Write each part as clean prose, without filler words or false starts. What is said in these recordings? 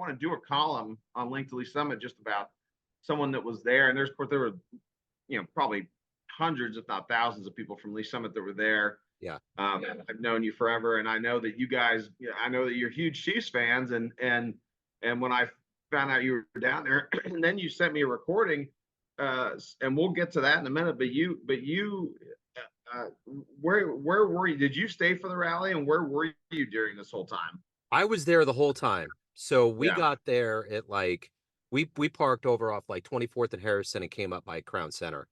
want to do a column on Link to Lee Summit just about someone that was there. And there's, of course, there were, probably hundreds, if not thousands of people from Lee Summit that were there. Yeah. I've known you forever. And I know that you guys, I know that you're huge Chiefs fans. And when I found out you were down there, and then you sent me a recording, and we'll get to that in a minute. But where were you? Did you stay for the rally, and where were you during this whole time? I was there the whole time. So we Yeah. got there at like we parked over off like 24th and Harrison and came up by Crown Center.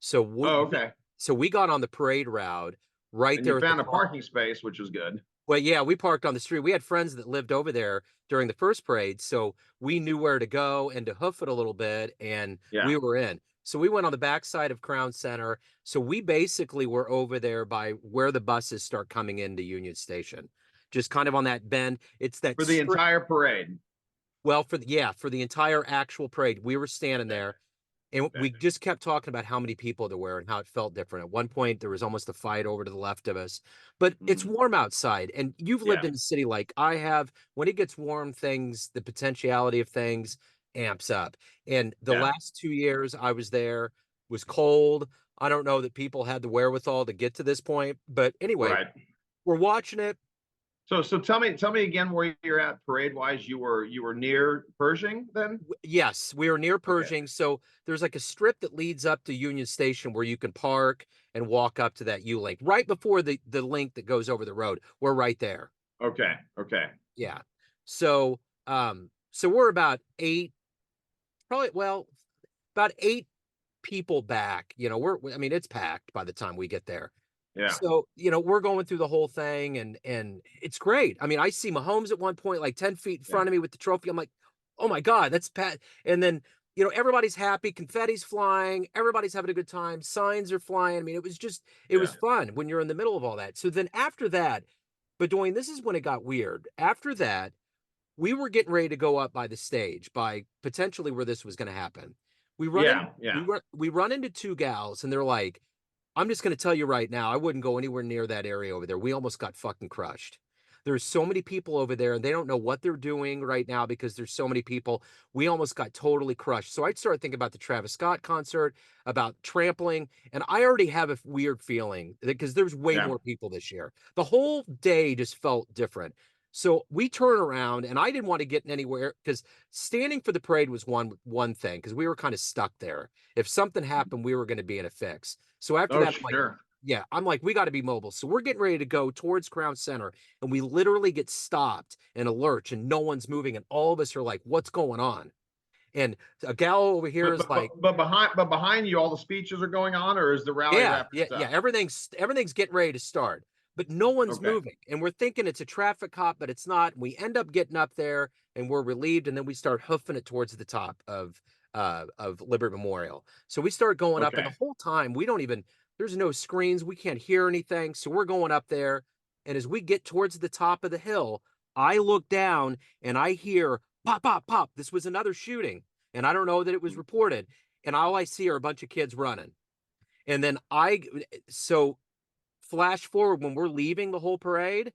So Okay. So we got on the parade route right And there you at the found a top. parking space, which was good. Well, yeah, we parked on the street. We had friends that lived over there during the first parade, so we knew where to go and to hoof it a little bit, and Yeah. we were in. So we went on the backside of Crown Center. So we basically were over there by where the buses start coming into Union Station, just kind of on that bend. It's that For the entire parade. well, for the entire actual parade, we were standing there. And we just kept talking about how many people there were and how it felt different. At one point, there was almost a fight over to the left of us. But it's warm outside, and you've lived in the city like I have. When it gets warm, the potentiality of things amps up. And the last 2 years I was there was cold. I don't know that people had the wherewithal to get to this point. But anyway, we're watching it. So tell me again where you're at parade wise. You were near Pershing then? Yes, we were near Pershing. So there's like a strip that leads up to Union Station where you can park and walk up to that U-Link right before the link that goes over the road. We're right there. Okay. Yeah. So so we're about about 8 people back. I mean, it's packed by the time we get there. Yeah. So, we're going through the whole thing and it's great. I mean, I see Mahomes at one point, like 10 feet in front of me with the trophy. I'm like, oh my God, that's Pat. And then, everybody's happy, confetti's flying, everybody's having a good time, signs are flying. I mean, it was fun when you're in the middle of all that. So then after that, Beaudoin, this is when it got weird. After that, we were getting ready to go up by the stage by potentially where this was going to happen. We run into 2 gals and they're like, I'm just going to tell you right now, I wouldn't go anywhere near that area over there. We almost got fucking crushed. There's so many people over there and they don't know what they're doing right now because there's so many people. We almost got totally crushed. So I'd start thinking about the Travis Scott concert, about trampling, and I already have a weird feeling because there's way more people this year. The whole day just felt different. So we turn around and I didn't want to get anywhere because standing for the parade was one thing because we were kind of stuck there. If something happened, we were going to be in a fix. So after that, I'm like, we got to be mobile. So we're getting ready to go towards Crown Center and we literally get stopped in a lurch and no one's moving. And all of us are like, what's going on? And a gal over here is like, but behind you, all the speeches are going on, or is the rally wrapped up? Yeah. Everything's getting ready to start, but no one's moving. And we're thinking it's a traffic cop, but it's not. We end up getting up there and we're relieved. And then we start hoofing it towards the top of Liberty Memorial. So we start going up and the whole time there's no screens. We can't hear anything. So we're going up there. And as we get towards the top of the hill, I look down and I hear pop, pop, pop. This was another shooting. And I don't know that it was reported. And all I see are a bunch of kids running. And then so flash forward when we're leaving the whole parade,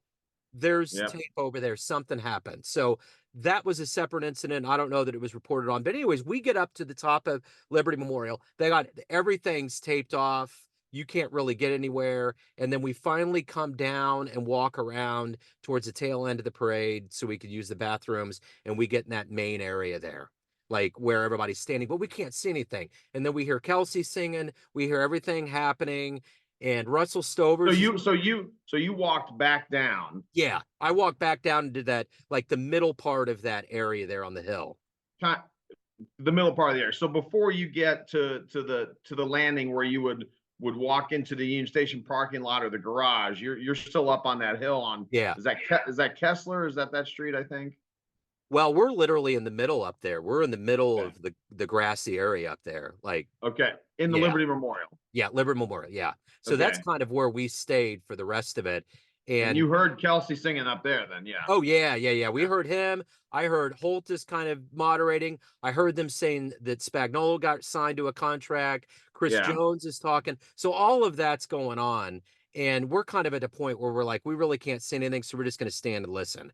there's tape over there. Something happened. So that was a separate incident. I don't know that it was reported on. But anyways, we get up to the top of Liberty Memorial. They got everything's taped off. You can't really get anywhere. And then we finally come down and walk around towards the tail end of the parade so we could use the bathrooms. And we get in that main area there, like where everybody's standing, but we can't see anything. And then we hear Kelsey singing. We hear everything happening. And Russell Stover. So you walked back down. Yeah, I walked back down into that, like the middle part of that area there on the hill. The middle part of the area. So before you get to the landing where you would walk into the Union Station parking lot or the garage, you're still up on that hill on. Is that Kessler? Is that street? I think. Well, we're literally in the middle up there. We're in the middle of the grassy area up there, like in the Liberty Memorial. Yeah, Liberty Memorial. Yeah, so that's kind of where we stayed for the rest of it. And you heard Kelsey singing up there, then, yeah. Oh yeah. We heard him. I heard Holtis kind of moderating. I heard them saying that Spagnuolo got signed to a contract. Chris Jones is talking. So all of that's going on, and we're kind of at a point where we're like, we really can't say anything, so we're just going to stand and listen.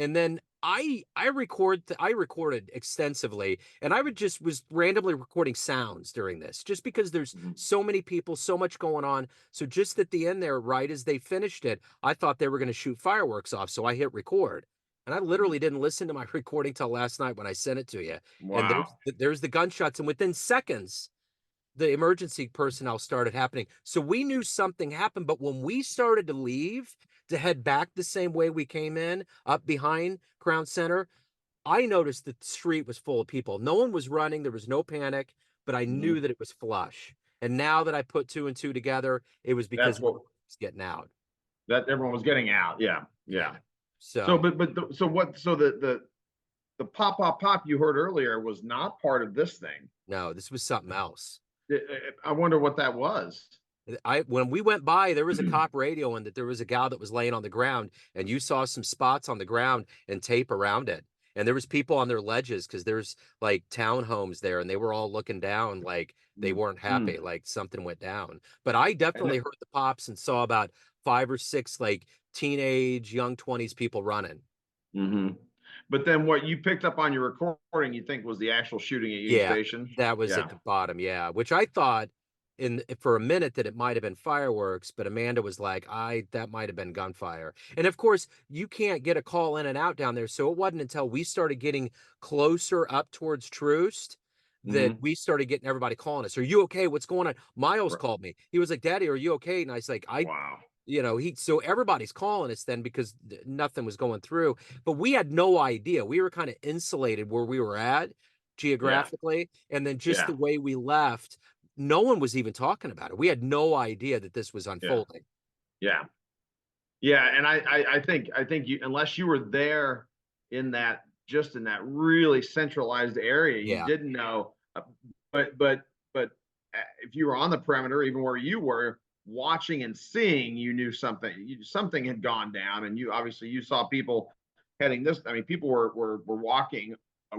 And then I recorded extensively, and I would just was randomly recording sounds during this, just because there's Mhm. so many people, so much going on. So just at the end there, right as they finished it, I thought they were going to shoot fireworks off, so I hit record. And I Mhm. literally didn't listen to my recording till last night when I sent it to you. And Wow. there's the gunshots, and within seconds, the emergency personnel started happening. So we knew something happened, but when we started to leave to head back the same way we came in, up behind Crown Center, I noticed that the street was full of people. No one was running, there was no panic, but I Mhm. knew that it was flush. And now that I put two and two together, it was because That's what everyone was getting out. that everyone was getting out. Yeah. Yeah. Yeah. So, So so what, so the pop, pop, pop you heard earlier was not part of this thing. no, this was something else. I wonder what that was. I when we went by, there was a cop radio and that there was a gal that was laying on the ground, and you saw some spots on the ground and tape around it. And there was people on their ledges because there's like townhomes there, and they were all looking down like they Mm. weren't Mm. happy, like something went down. But I And definitely heard the pops and saw about 5 or 6 like teenage, young 20s people running. mhm. But then what you picked up on your recording, you think was the actual shooting at Union Yeah, Station? that was at Yeah. the bottom, yeah, which I thought in for a minute that it might have been fireworks, but Amanda was like, "I that might have been gunfire." And of course, you can't get a call in and out down there, so it wasn't until we started getting closer up towards Troost that Mhm. we started getting everybody calling us, "Are you okay? What's going on?" Miles Right. called me. He was like, "Daddy, are you okay?" And I was like, "I Wow. he so everybody's calling us then because nothing was going through, but we had no idea. We were kind of insulated where we were at Yeah. geographically, and then just Yeah. the way we left, no one was even talking about it. We had no idea that this was Yeah. unfolding. Yeah. Yeah. And I think you, unless you were there in that, just in that really centralized area, you Yeah, didn't know. But if you were on the perimeter, even where you were watching and seeing, you knew something. Something had gone down, and you obviously you saw people heading this. I mean, people were walking, uh,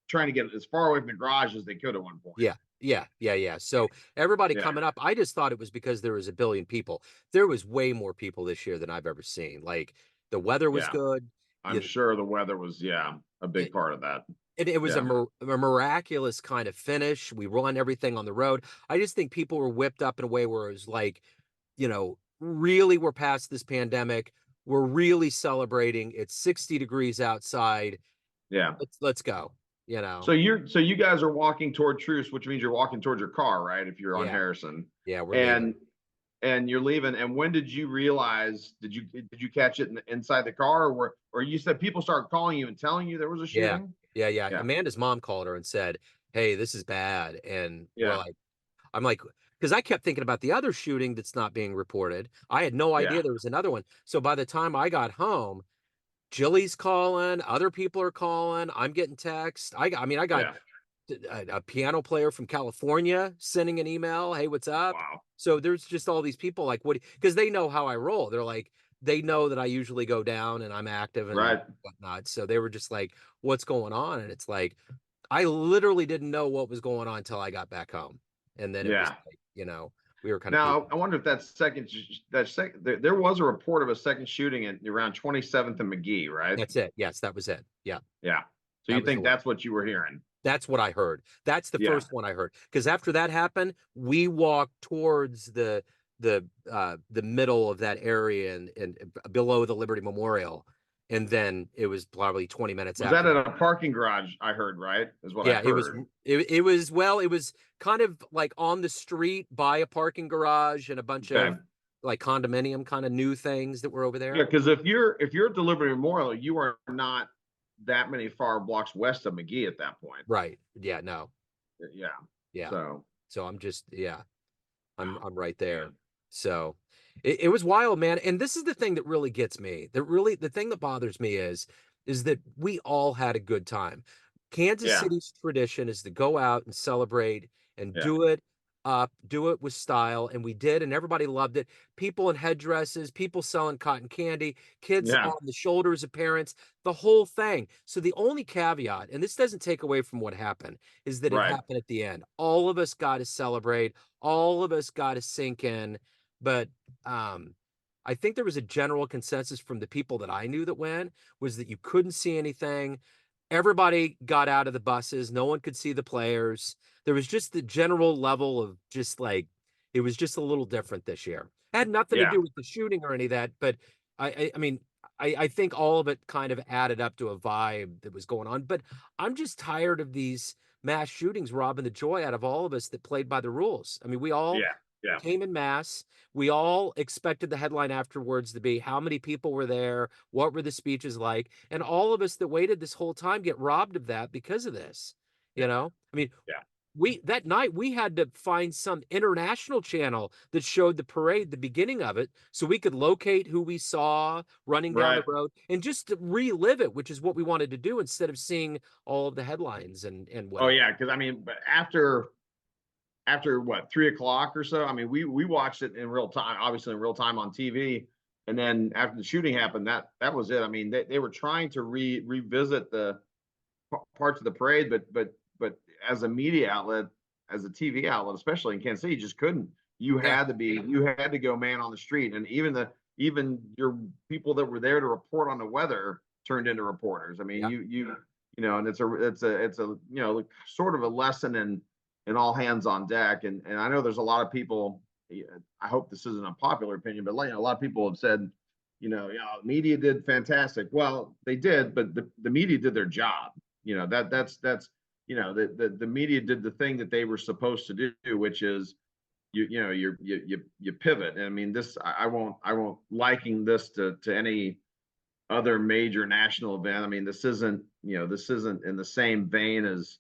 trying to get as far away from the garage as they could at one point. yeah, yeah. So everybody Yeah. coming up, I just thought it was because there was a billion people. There was way more people this year than I've ever seen. Like the weather was Yeah. good. I'm You, sure the weather was, yeah, a big it, part of that. it was Yeah. a miraculous kind of finish. We run everything on the road. I just think people were whipped up in a way where it was like, really we're past this pandemic. We're really celebrating. It's 60 degrees outside. Yeah. Let's go, you know. So you guys are walking toward Truce, which means you're walking towards your car, right? If you're on Yeah. Harrison. Yeah, we're leaving. And you're leaving. And when did you realize, did you catch it inside the car, or you said people started calling you and telling you there was a Yeah. shooting? Yeah. Yeah. Amanda's mom called her and said, "Hey, this is bad." And Yeah. I'm like, because I kept thinking about the other shooting that's not being reported. I had no Yeah. idea there was another one. So by the time I got home, Jilly's calling, other people are calling. I'm getting texts. I got Yeah. a piano player from California sending an email. Hey, what's up? Wow. So there's just all these people like, what? Because they know how I roll. They're like, they know that I usually go down and I'm active and Right. whatnot. So they were just like, what's going on? And it's like, I literally didn't know what was going on until I got back home. And then it was Yeah. like, we were kind of Now peeking. I wonder if there was a report of a second shooting at around 27th and McGee, right? That's it. Yes, that was it. Yeah, Yeah. So that you was the think one. that's what you were hearing? That's what I heard. That's the Yeah. first one I heard. Because after that happened, we walked towards the middle of that area and below the Liberty Memorial. And then it was probably 20 minutes Was that after at that. a parking garage? I heard, right? Is what I Yeah, heard. it was kind of like on the street by a parking garage and a bunch Okay. of like condominium kind of new things that were over Yeah, there. because if you're at the Liberty Memorial, you are not that many far blocks west of McGee at that point. Right. Yeah, no. Yeah. Yeah. So, So I'm just yeah. wow, I'm right there. man. So it was wild, man. And this is the thing that really gets me. The thing that bothers me is that we all had a good time. Kansas Yeah. City's tradition is to go out and celebrate and Yeah. do it with style. And we did, and everybody loved it. People in headdresses, people selling cotton candy, kids Yeah. on the shoulders of parents, the whole thing. So the only caveat, and this doesn't take away from what happened, is that it Right. happened at the end. All of us got to celebrate, all of us got to sink in. But um, I think there was a general consensus from the people that I knew that went, was that you couldn't see anything. Everybody got out of the buses. No one could see the players. There was just the general level of just like, it was just a little different this year. It had nothing to Yeah, do with the shooting or any of that, but I mean, I think all of it kind of added up to a vibe that was going on. But I'm just tired of these mass shootings robbing the joy out of all of us that played by the rules. I mean, we all yeah, yeah. came in mass. We all expected the headline afterwards to be how many people were there, what were the speeches like, and all of us that waited this whole time get robbed of that because of this. You Yeah, know, I mean, yeah. we that night we had to find some international channel that showed the parade, the beginning of it, so we could locate who we saw running down the Right. road and just to relive it, which is what we wanted to do instead of seeing all of the headlines and Oh whatever. yeah, because I mean, but after what 3 o'clock or so, I mean, we watched it in real time, obviously in real time on TV, and then after the shooting happened, that was it. I mean, they were trying to revisit the parts of the parade, but as a media outlet, as a TV outlet, especially in Kansas City, you just couldn't. Yeah, You had to go man on the street, and even your people that were there to report on the weather turned into reporters. I mean, yeah, you know, and it's a you know sort of a lesson in all hands on deck. And I know there's a lot of people. I hope this isn't a popular opinion, but like, you know, a lot of people have said, yeah, media did fantastic. Well, they did, but the media did their job. That's the media did the thing that they were supposed to do, which is you pivot. And I mean, this I won't liken this to any other major national event. I mean, this isn't in the same vein as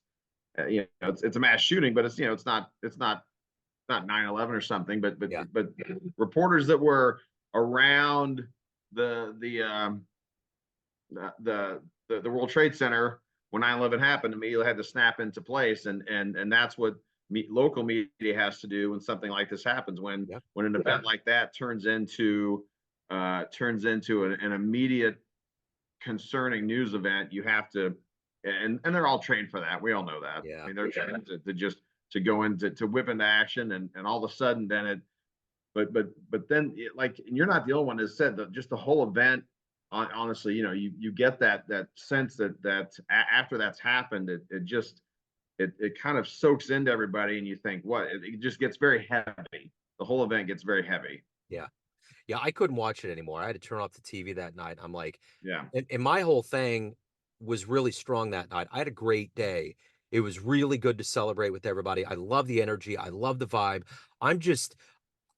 it's a mass shooting, but it's not 9/11 or something. yeah, But reporters that were around the World Trade Center when 9/11 happened immediately had to snap into place, and that's what local media has to do when something like this happens. When yeah, when an event like that turns into an immediate concerning news event, you have to, and they're all trained for that. We all know that. I yeah. mean, they're trained to just to go into to whip into action, and all of a sudden, then it. But then, like, and you're not the only one that said that. Just the whole event. Honestly, you get that sense that after that's happened, it kind of soaks into everybody, and you think, what? It just gets very heavy. The whole event gets very heavy. Yeah. Yeah, I couldn't watch it anymore. I had to turn off the TV that night. I'm like, Yeah, and my whole thing was really strong that night. I had a great day. It was really good to celebrate with everybody. I love the energy. I love the vibe. I'm just,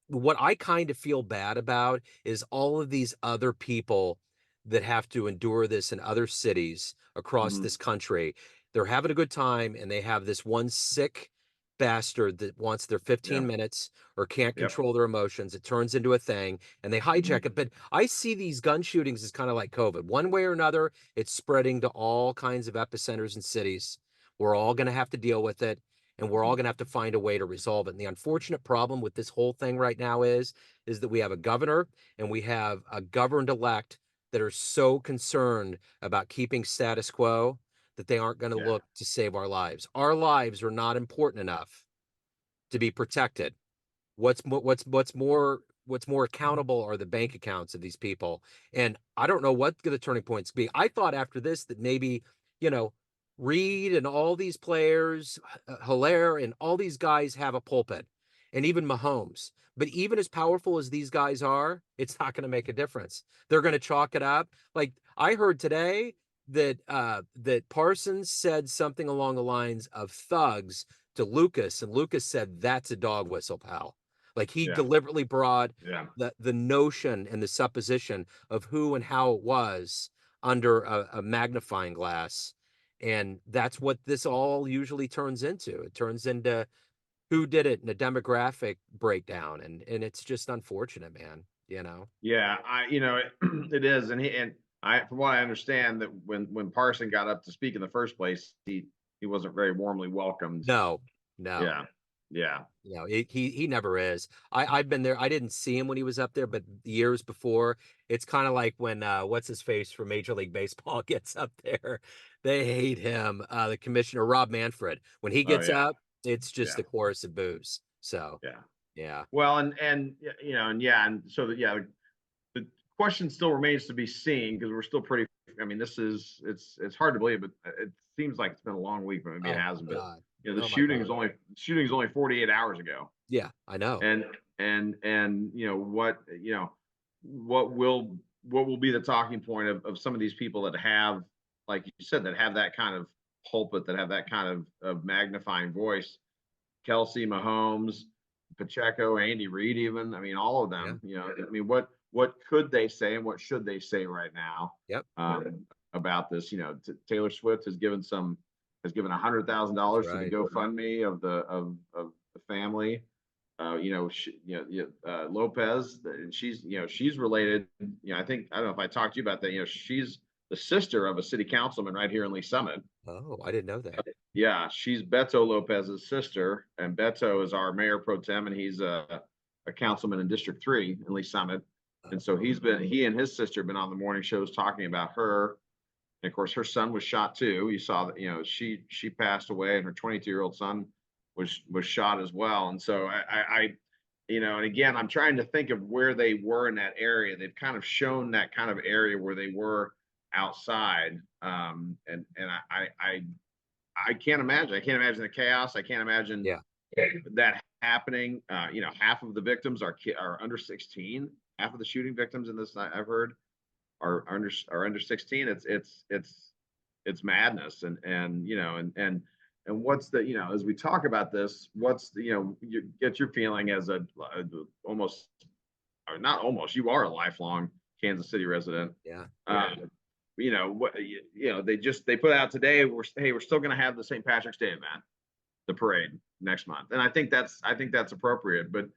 what I kind of feel bad about is all of these other people that have to endure this in other cities across hmm, this country. They're having a good time and they have this one sick bastard that wants their yeah, 15 minutes or can't yep, control their emotions. It turns into a thing and they hijack hmm, it. But I see these gun shootings as kind of like COVID. One way or another, it's spreading to all kinds of epicenters and cities. We're all going to have to deal with it and we're all going to have to find a way to resolve it. And the unfortunate problem with this whole thing right now is that we have a governor and we have a governed elect that are so concerned about keeping status quo that they aren't going to yeah, look to save our lives. Our lives are not important enough to be protected. What's more accountable are the bank accounts of these people. And I don't know what the turning points be. I thought after this that maybe, you know, Reed and all these players, Hilaire and all these guys have a pulpit, and even Mahomes. But even as powerful as these guys are, it's not going to make a difference. They're going to chalk it up. Like I heard today that Parsons said something along the lines of thugs to Lucas, and Lucas said that's a dog whistle, pal. Like he yeah, deliberately brought yeah. the notion and the supposition of who and how it was under a magnifying glass. And that's what this all usually turns into. It turns into who did it in a demographic breakdown. And it's just unfortunate, man, you know? Yeah, it is, and from what I understand, that when Parson got up to speak in the first place, he wasn't very warmly welcomed. No, no. Yeah, yeah, He never is. I've been there. I didn't see him when he was up there, but years before, it's kind of like when what's his face from Major League Baseball gets up there. They hate him. The commissioner Rob Manfred. When he oh gets yeah, up, it's just yeah, a chorus of boos. So yeah. yeah, Well, and yeah, and so yeah, question still remains to be seen because we're still pretty. I mean, it's hard to believe, but it seems like it's been a long week, but maybe it Oh hasn't. my But God. the Oh my God. shooting is only 48 hours ago, Yeah, I know. and what will be the talking point of some of these people that have, like you said, that have that kind of pulpit, that have that kind of magnifying voice. Kelsey, Mahomes, Pacheco, Andy Reid, even. I mean, all of Yeah. them. I mean, what could they say and what should they say right now Yep. about this? Taylor Swift has given $100,000 to the Right. GoFundMe of the family. Lopez, and she's related. I don't know if I talked to you about that. She's the sister of a city councilman right here in Lee Summit. Oh, I didn't know that. Yeah, she's Beto Lopez's sister, and Beto is our mayor pro tem, and he's a councilman in District 3 in Lee Summit. And so he and his sister have been on the morning shows talking about her. And of course, her son was shot too. You saw that, she passed away, and her 22-year-old son was shot as well. And so and again, I'm trying to think of where they were in that area. They've kind of shown that kind of area where they were outside. I can't imagine. I can't imagine the chaos. I can't imagine Yeah. that happening. Half of the victims are under 16. Half of the shooting victims in this, I've heard, are under 16. It's madness. And what's as we talk about this, what's you get your feeling as almost, or not almost, you are a lifelong Kansas City resident. Yeah. They put out today, we're still going to have the St. Patrick's Day event, the parade next month, and I think that's appropriate. But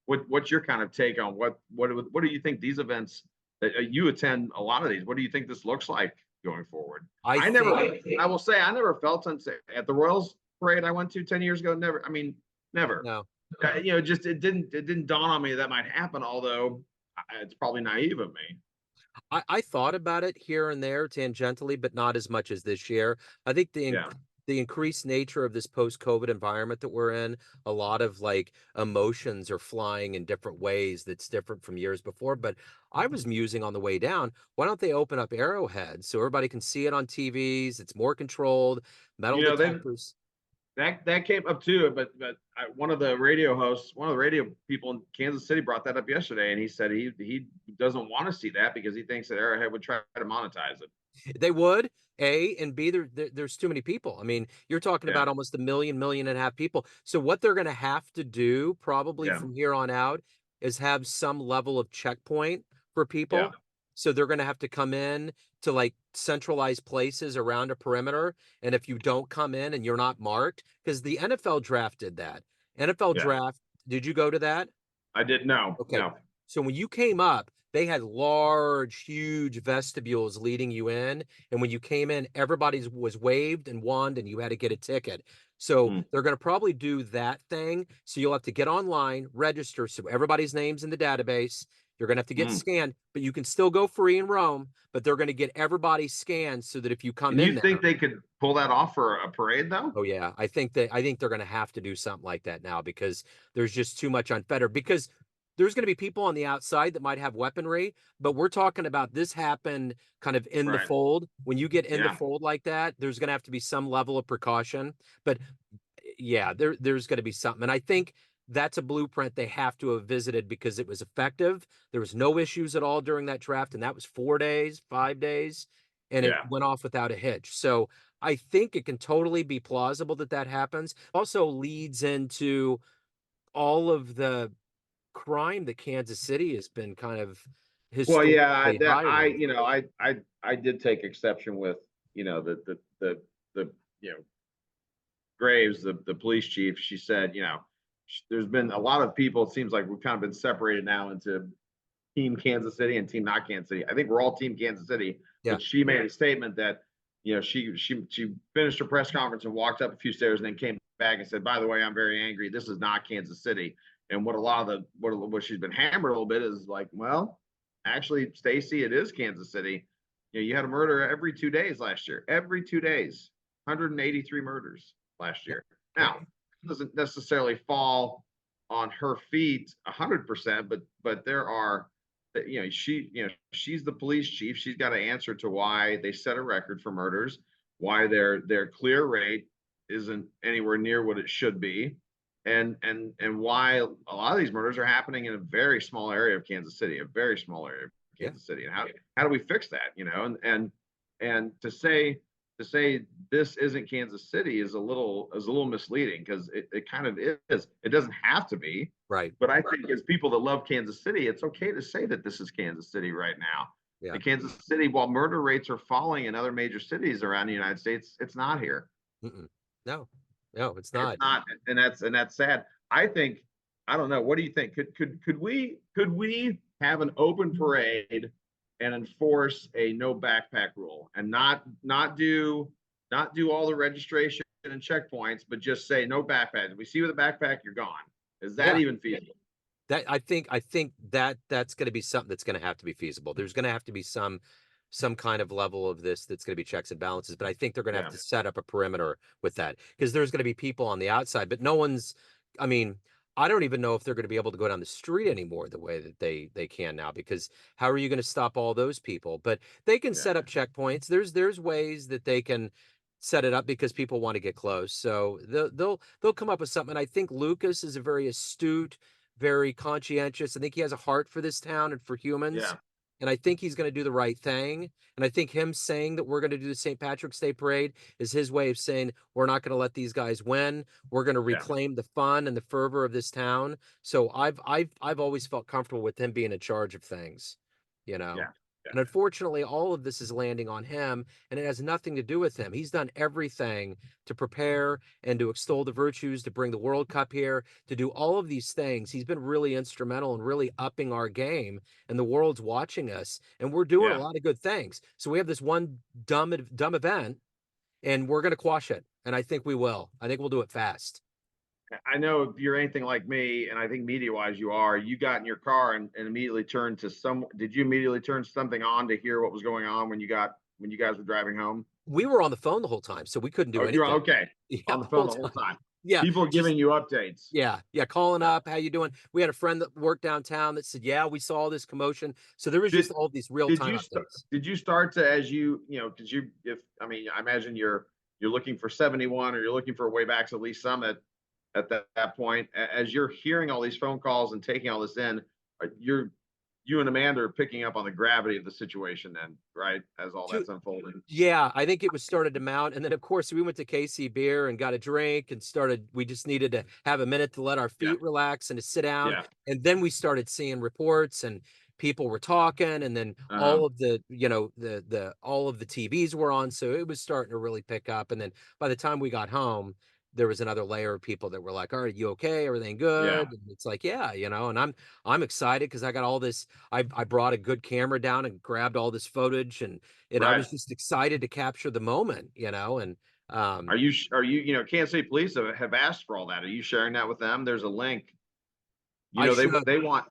what's your kind of take on what do you think these events that you attend a lot of these? What do you think this looks like going forward? I will say I never felt unsafe at the Royals parade I went to 10 years ago. Never. I mean, never. No. Just it didn't dawn on me that might happen. Although it's probably naive of me. I thought about it here and there tangentially, but not as much as this year. I think the increased nature of this post-COVID environment that we're in, a lot of like emotions are flying in different ways that's different from years before. But I was musing on the way down, why don't they open up Arrowhead so everybody can see it on TVs? It's more controlled, metal detectors. That came up too, but one of the radio people in Kansas City brought that up yesterday, and he said he doesn't want to see that because he thinks that Arrowhead would try to monetize it. They would, A, and B, there's too many people. I mean, you're talking about almost a million and a half people. So what they're going to have to do probably from here on out is have some level of checkpoint for people. Yeah. So they're going to have to come in to like centralized places around a perimeter. And if you don't come in and you're not marked, because the NFL draft did that. NFL draft, did you go to that? I didn't know. Okay. No. So when you came up, they had large, huge vestibules leading you in. And when you came in, everybody was waved and wand, and you had to get a ticket. So they're going to probably do that thing. So you'll have to get online, register. So everybody's name's in the database. You're going to have to get scanned, but you can still go free and roam, but they're going to get everybody scanned so that if you come in there. You think they could pull that off for a parade though? Oh yeah. I think they're going to have to do something like that now because there's just too much unfettered, because there's going to be people on the outside that might have weaponry, but we're talking about this happened kind of in the fold. When you get in the fold like that, there's going to have to be some level of precaution, but yeah, there's going to be something. And I think that's a blueprint they have to have visited because it was effective. There was no issues at all during that draft. And that was 4 days, 5 days, and it went off without a hitch. So I think it can totally be plausible that happens. Also leads into all of the crime that Kansas City has been kind of historically I did take exception with, the Graves, the police chief. She said, there's been a lot of people. It seems like we've kind of been separated now into team Kansas City and team not Kansas City. I think we're all team Kansas City, but she made a statement that, she finished her press conference and walked up a few stairs and then came back and said, by the way, I'm very angry. This is not Kansas City. And what a lot of what she's been hammered a little bit is like, well, actually, Stacy, it is Kansas City. You had a murder every 2 days last year. Every 2 days, 183 murders last year. Now, it doesn't necessarily fall on her feet 100%, but there are she's the police chief. She's got to answer to why they set a record for murders, why their clear rate isn't anywhere near what it should be, and why a lot of these murders are happening in a very small area of Kansas City, a very small area of Kansas City. And how do we fix that? And to say this isn't Kansas City is a little misleading, because it kind of is. It doesn't have to be. Right. But I think as people that love Kansas City, it's okay to say that this is Kansas City right now. Yeah. In Kansas City, while murder rates are falling in other major cities around the United States, it's not here. No, it's not. It's not, and that's sad. I don't know. What do you think? Could we have an open parade and enforce a no backpack rule, and not do all the registration and checkpoints, but just say no backpack. If we see you with a backpack, you're gone. Is that even feasible? That I think that's going to be something that's going to have to be feasible. There's going to have to be some kind of level of this that's going to be checks and balances, but I think they're going to have to set up a perimeter with that, because there's going to be people on the outside, but no one's, I mean, I don't even know if they're going to be able to go down the street anymore the way that they can now, because how are you going to stop all those people? But they can set up checkpoints. There's ways that they can set it up, because people want to get close. So they'll come up with something. I think Lucas is a very astute, very conscientious. I think he has a heart for this town and for humans. Yeah. And I think he's going to do the right thing. And I think him saying that we're going to do the St. Patrick's Day parade is his way of saying we're not going to let these guys win. We're going to reclaim the fun and the fervor of this town. So I've always felt comfortable with him being in charge of things, And unfortunately, all of this is landing on him, and it has nothing to do with him. He's done everything to prepare and to extol the virtues, to bring the World Cup here, to do all of these things. He's been really instrumental in really upping our game, and the world's watching us, and we're doing a lot of good things. So we have this one dumb event, and we're going to quash it, and I think we will. I think we'll do it fast. I know if you're anything like me, and I think media-wise you are, you got in your car and immediately turned to did you immediately turn something on to hear what was going on when you guys were driving home? We were on the phone the whole time, so we couldn't do anything. Okay. On the phone the whole time. Yeah. People giving you updates. Yeah. Calling up, how you doing? We had a friend that worked downtown that said, yeah, we saw all this commotion. So there was just all these real-time updates. Did you start to, I imagine you're looking for 71, or you're looking for way backs, at least some at that point, as you're hearing all these phone calls and taking all this in, you and Amanda are picking up on the gravity of the situation then, right? As all that's unfolding. Yeah, I think it was started to mount. And then, of course, we went to KC Beer and got a drink and we just needed to have a minute to let our feet relax and to sit down. Yeah. And then we started seeing reports, and people were talking, and then all of the, all of the TVs were on. So it was starting to really pick up. And then by the time we got home, there was another layer of people that were like, "Are you okay? Everything good?" And it's like, and I'm excited because I got all this. I brought a good camera down and grabbed all this footage, and I was just excited to capture the moment, and are you Kansas City Police have asked for all that? Are you sharing that with them? There's a link. They want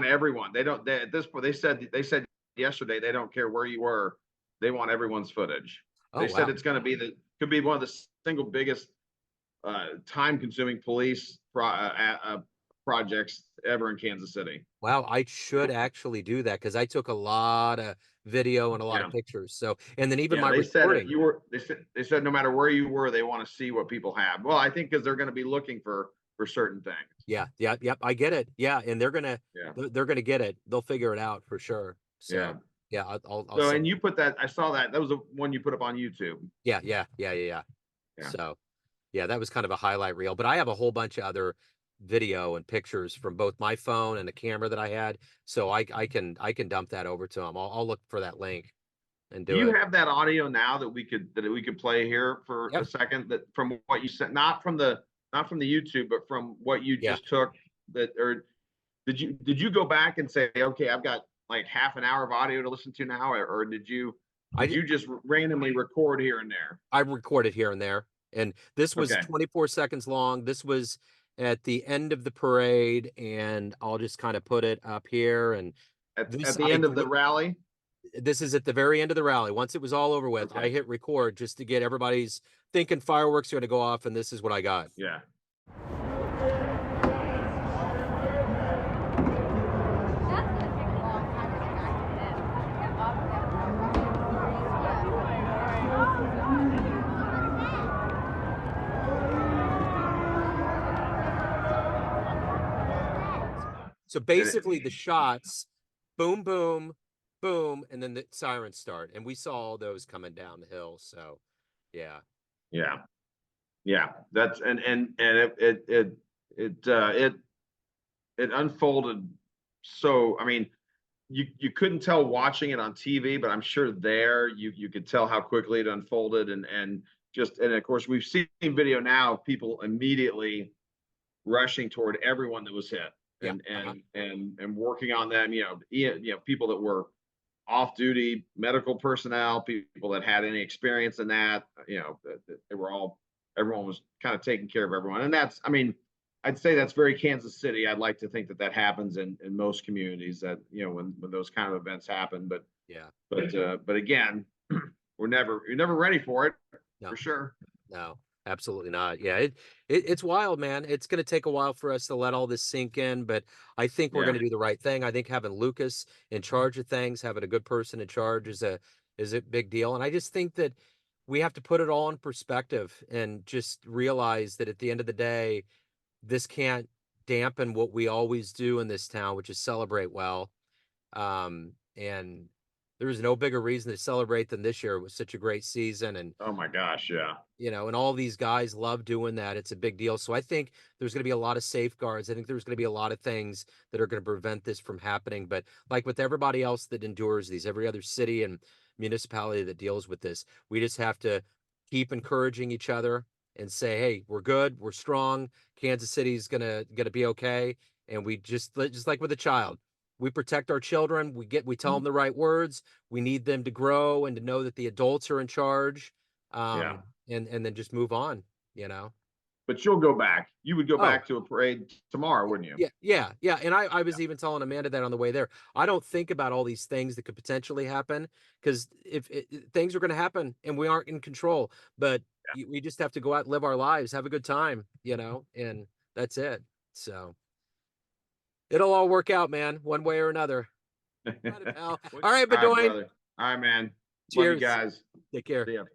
everyone. At this point, they said yesterday they don't care where you were. They want everyone's footage. They said it's going to be could be one of the single biggest time-consuming police projects ever in Kansas City. Wow, I should actually do that, because I took a lot of video and a lot of pictures. So, and then even my recording. They said no matter where you were, they want to see what people have. Well, I think because they're going to be looking for certain things. Yep. I get it. Yeah, and they're gonna get it. They'll figure it out for sure. So, I'll so, and you put that. I saw that. That was the one you put up on YouTube. Yeah. So, that was kind of a highlight reel, but I have a whole bunch of other video and pictures from both my phone and the camera that I had. So I can dump that over to them. I'll look for that link and do it. Do you have that audio now that we could play here for a second, that from what you said, not from the YouTube, but from what you just took, or did you go back and say, okay, I've got like half an hour of audio to listen to now, or did you just randomly record here and there? I recorded here and there. And this was 24 seconds long. This was at the end of the parade, and I'll just kind of put it up here. And at the end of the rally? This is at the very end of the rally. Once it was all over with, I hit record just to get everybody's thinking fireworks are going to go off, and this is what I got. Yeah. So basically the shots, boom, boom, boom, and then the sirens start. And we saw all those coming down the hill. So yeah. Yeah. That's and it unfolded. So, I mean, you couldn't tell watching it on TV, but I'm sure there you could tell how quickly it unfolded, and of course we've seen video now of people immediately rushing toward everyone that was hit, Yeah. and working on them. People that were off duty, medical personnel, people that had any experience in that. They were all everyone was kind of taking care of everyone, and that's, I mean, I'd say that's very Kansas City. I'd like to think that happens in most communities, that when those kind of events happen. But Yeah. but again, you're never ready for it, No. for sure. No, absolutely not. Yeah, it's wild, man. It's going to take a while for us to let all this sink in, but I think we're Yeah, going to do the right thing. I think having Lucas in charge of things, having a good person in charge is a big deal. And I just think that we have to put it all in perspective and just realize that at the end of the day, this can't dampen what we always do in this town, which is celebrate well. And there was no bigger reason to celebrate than this year. It was such a great season, and oh my gosh, yeah. and all these guys love doing that. It's a big deal. So I think there's going to be a lot of safeguards. I think there's going to be a lot of things that are going to prevent this from happening. But like with everybody else that endures these, every other city and municipality that deals with this, we just have to keep encouraging each other and say, hey, we're good, we're strong. Kansas City's gonna be okay. And we just like with a child, we protect our children. We tell them the right words. We need them to grow and to know that the adults are in charge. Yeah. And then just move on, you know. But you'll go back. You would go Oh, back to a parade tomorrow, wouldn't you? yeah. And I was even telling Amanda that on the way there. I don't think about all these things that could potentially happen, because if things are going to happen and we aren't in control, but we just have to go out and live our lives, have a good time, and that's it. So it'll all work out, man, one way or another. Got it, pal. All right, All right, Beaudoin. brother. All right, man. Love you Cheers. guys. Take care. See ya.